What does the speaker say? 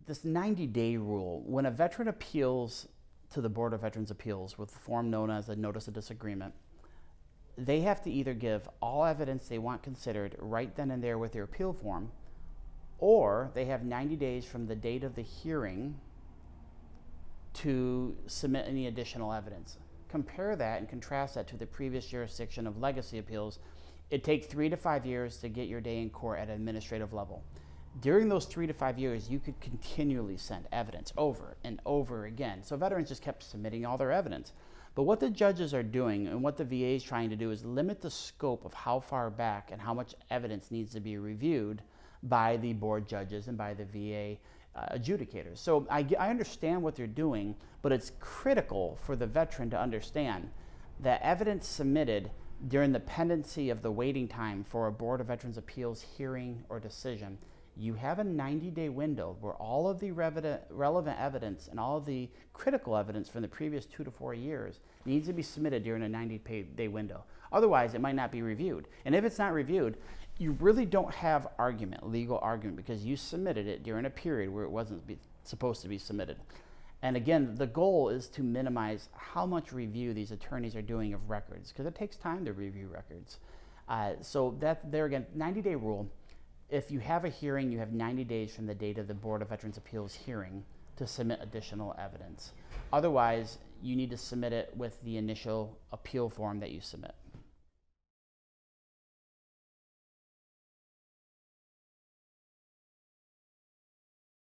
this 90-day rule, when a veteran appeals to the Board of Veterans' Appeals with the form known as a Notice of Disagreement, they have to either give all evidence they want considered right then and there with their appeal form, or they have 90 days from the date of the hearing to submit any additional evidence. Compare that and contrast that to the previous jurisdiction of legacy appeals. It takes 3 to 5 years to get your day in court at an administrative level. During those 3 to 5 years, you could continually send evidence over and over again. So veterans just kept submitting all their evidence. But what the judges are doing and what the VA is trying to do is limit the scope of how far back and how much evidence needs to be reviewed by the board judges and by the VA adjudicators. So I understand what they're doing, but it's critical for the veteran to understand that evidence submitted during the pendency of the waiting time for a Board of Veterans' Appeals hearing or decision, you have a 90-day window where all of the relevant evidence and all of the critical evidence from the previous 2 to 4 years needs to be submitted during a 90-day window. Otherwise, it might not be reviewed. And if it's not reviewed, you really don't have legal argument, because you submitted it during a period where it wasn't supposed to be submitted. And again, the goal is to minimize how much review these attorneys are doing of records, because it takes time to review records. So that there again, 90-day rule. If you have a hearing, you have 90 days from the date of the Board of Veterans' Appeals hearing to submit additional evidence. Otherwise, you need to submit it with the initial appeal form that you submit.